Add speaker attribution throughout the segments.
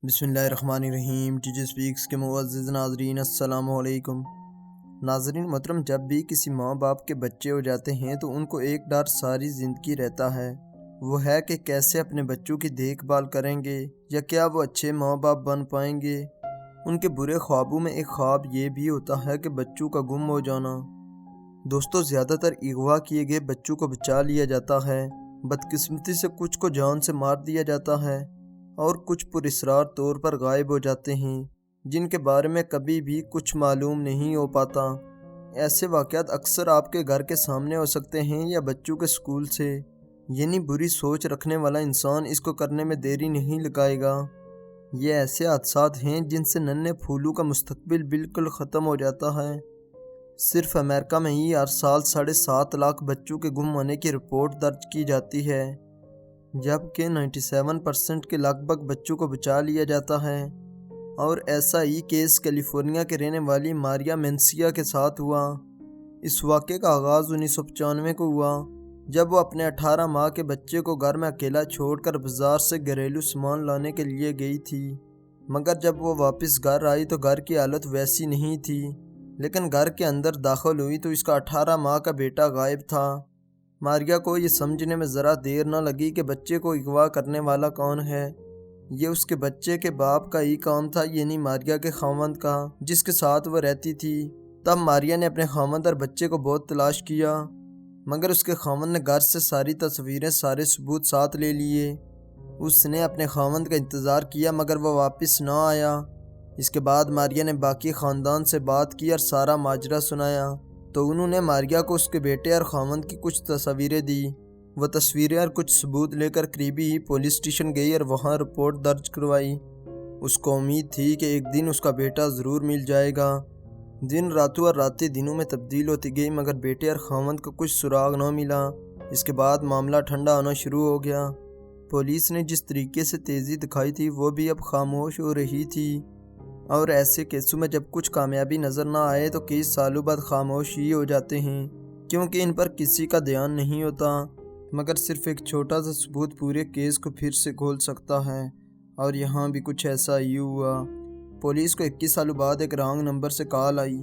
Speaker 1: بسم اللہ الرحمن الرحیم۔ ٹی جی سپیکس کے معزز ناظرین السلام علیکم۔ ناظرین محترم، جب بھی کسی ماں باپ کے بچے ہو جاتے ہیں تو ان کو ایک ڈر ساری زندگی رہتا ہے، وہ ہے کہ کیسے اپنے بچوں کی دیکھ بھال کریں گے یا کیا وہ اچھے ماں باپ بن پائیں گے۔ ان کے برے خوابوں میں ایک خواب یہ بھی ہوتا ہے کہ بچوں کا گم ہو جانا۔ دوستو، زیادہ تر اغوا کیے گئے بچوں کو بچا لیا جاتا ہے، بدقسمتی سے کچھ کو جان سے مار دیا جاتا ہے اور کچھ پراسرار طور پر غائب ہو جاتے ہیں جن کے بارے میں کبھی بھی کچھ معلوم نہیں ہو پاتا۔ ایسے واقعات اکثر آپ کے گھر کے سامنے ہو سکتے ہیں یا بچوں کے سکول سے، یعنی بری سوچ رکھنے والا انسان اس کو کرنے میں دیری نہیں لگائے گا۔ یہ ایسے حادثات ہیں جن سے ننھے پھولوں کا مستقبل بالکل ختم ہو جاتا ہے۔ صرف امریکہ میں ہی ہر سال 7.5 لاکھ بچوں کے گم ہونے کی رپورٹ درج کی جاتی ہے، جبکہ 97% کے لگ بھگ بچوں کو بچا لیا جاتا ہے۔ اور ایسا ہی کیس کیلیفورنیا کے رہنے والی ماریا مینسیا کے ساتھ ہوا۔ اس واقعے کا آغاز 1995 کو ہوا، جب وہ اپنے 18 ماہ کے بچے کو گھر میں اکیلا چھوڑ کر بازار سے گھریلو سامان لانے کے لیے گئی تھی، مگر جب وہ واپس گھر آئی تو گھر کی حالت ویسی نہیں تھی، لیکن گھر کے اندر داخل ہوئی تو اس کا 18 ماہ کا بیٹا غائب تھا۔ ماریا کو یہ سمجھنے میں ذرا دیر نہ لگی کہ بچے کو اغوا کرنے والا کون ہے۔ یہ اس کے بچے کے باپ کا ہی کام تھا، یعنی ماریا کے خاوند کا، جس کے ساتھ وہ رہتی تھی۔ تب ماریا نے اپنے خاوند اور بچے کو بہت تلاش کیا، مگر اس کے خاوند نے گھر سے ساری تصویریں، سارے ثبوت ساتھ لے لیے۔ اس نے اپنے خاوند کا انتظار کیا مگر وہ واپس نہ آیا۔ اس کے بعد ماریا نے باقی خاندان سے بات کی اور سارا ماجرا سنایا، تو انہوں نے ماریا کو اس کے بیٹے اور خاوند کی کچھ تصاویریں دی۔ وہ تصویریں اور کچھ ثبوت لے کر قریبی ہی پولیس اسٹیشن گئی اور وہاں رپورٹ درج کروائی۔ اس کو امید تھی کہ ایک دن اس کا بیٹا ضرور مل جائے گا۔ دن راتوں اور راتیں دنوں میں تبدیل ہوتی گئی، مگر بیٹے اور خاوند کا کچھ سراغ نہ ملا۔ اس کے بعد معاملہ ٹھنڈا ہونا شروع ہو گیا۔ پولیس نے جس طریقے سے تیزی دکھائی تھی وہ بھی اب خاموش ہو رہی تھی، اور ایسے کیسوں میں جب کچھ کامیابی نظر نہ آئے تو کئی سالوں بعد خاموش ہی ہو جاتے ہیں، کیونکہ ان پر کسی کا دھیان نہیں ہوتا۔ مگر صرف ایک چھوٹا سا ثبوت پورے کیس کو پھر سے کھول سکتا ہے، اور یہاں بھی کچھ ایسا ہی ہوا۔ پولیس کو 21 سالوں بعد ایک رانگ نمبر سے کال آئی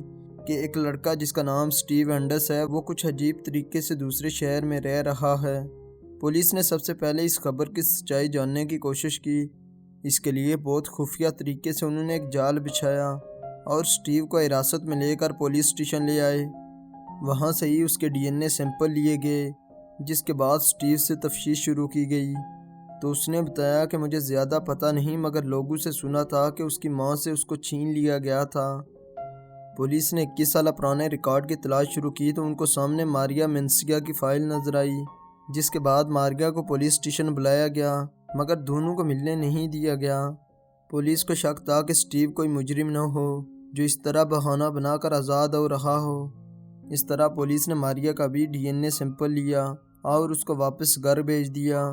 Speaker 1: کہ ایک لڑکا جس کا نام سٹیو انڈس ہے، وہ کچھ عجیب طریقے سے دوسرے شہر میں رہ رہا ہے۔ پولیس نے سب سے پہلے اس خبر کی سچائی جاننے کی کوشش کی۔ اس کے لیے بہت خفیہ طریقے سے انہوں نے ایک جال بچھایا اور سٹیو کو حراست میں لے کر پولیس اسٹیشن لے آئے۔ وہاں سے ہی اس کے DNA سیمپل لیے گئے، جس کے بعد سٹیو سے تفتیش شروع کی گئی۔ تو اس نے بتایا کہ مجھے زیادہ پتہ نہیں، مگر لوگوں سے سنا تھا کہ اس کی ماں سے اس کو چھین لیا گیا تھا۔ پولیس نے 21 سالہ پرانے ریکارڈ کی تلاش شروع کی تو ان کو سامنے ماریا مینسیا کی فائل نظر آئی، جس کے بعد ماریا کو پولیس اسٹیشن بلایا گیا، مگر دونوں کو ملنے نہیں دیا گیا۔ پولیس کو شک تھا کہ سٹیو کوئی مجرم نہ ہو جو اس طرح بہانہ بنا کر آزاد ہو رہا ہو۔ اس طرح پولیس نے ماریا کا بھی DNA سیمپل لیا اور اس کو واپس گھر بھیج دیا۔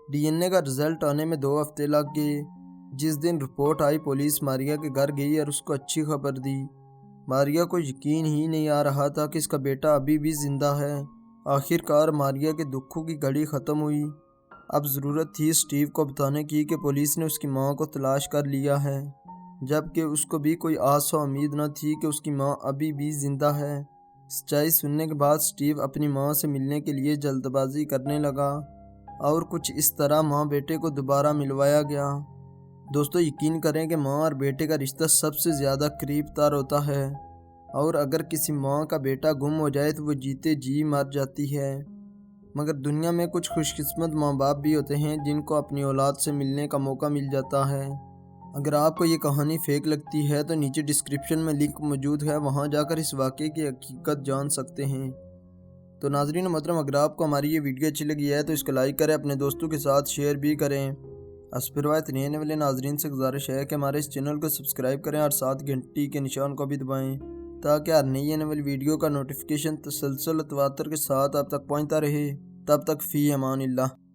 Speaker 1: DNA کا رزلٹ آنے میں 2 ہفتے لگ گئے۔ جس دن رپورٹ آئی پولیس ماریا کے گھر گئی اور اس کو اچھی خبر دی۔ ماریا کو یقین ہی نہیں آ رہا تھا کہ اس کا بیٹا ابھی بھی زندہ ہے۔ آخر کار ماریا کے دکھوں کی گھڑی ختم ہوئی۔ اب ضرورت تھی سٹیو کو بتانے کی کہ پولیس نے اس کی ماں کو تلاش کر لیا ہے، جبکہ اس کو بھی کوئی آس و امید نہ تھی کہ اس کی ماں ابھی بھی زندہ ہے۔ سچائی سننے کے بعد سٹیو اپنی ماں سے ملنے کے لیے جلد بازی کرنے لگا اور کچھ اس طرح ماں بیٹے کو دوبارہ ملوایا گیا۔ دوستو، یقین کریں کہ ماں اور بیٹے کا رشتہ سب سے زیادہ قریب تر ہوتا ہے، اور اگر کسی ماں کا بیٹا گم ہو جائے تو وہ جیتے جی مر جاتی ہے۔ مگر دنیا میں کچھ خوش قسمت ماں باپ بھی ہوتے ہیں جن کو اپنی اولاد سے ملنے کا موقع مل جاتا ہے۔ اگر آپ کو یہ کہانی فیک لگتی ہے تو نیچے ڈسکرپشن میں لنک موجود ہے، وہاں جا کر اس واقعے کی حقیقت جان سکتے ہیں۔ تو ناظرین محترم، اگر آپ کو ہماری یہ ویڈیو اچھی لگی ہے تو اس کو لائک کریں، اپنے دوستوں کے ساتھ شیئر بھی کریں۔ اس پر روایت رہنے والے ناظرین سے گزارش ہے کہ ہمارے اس چینل کو سبسکرائب کریں اور ساتھ گھنٹی کے نشان کو بھی دبائیں، تاکہ ہر نئی آنے والی ویڈیو کا نوٹیفیکیشن تسلسل و تواتر کے ساتھ آپ تک پہنچتا رہے۔ تب تک فی امان اللہ۔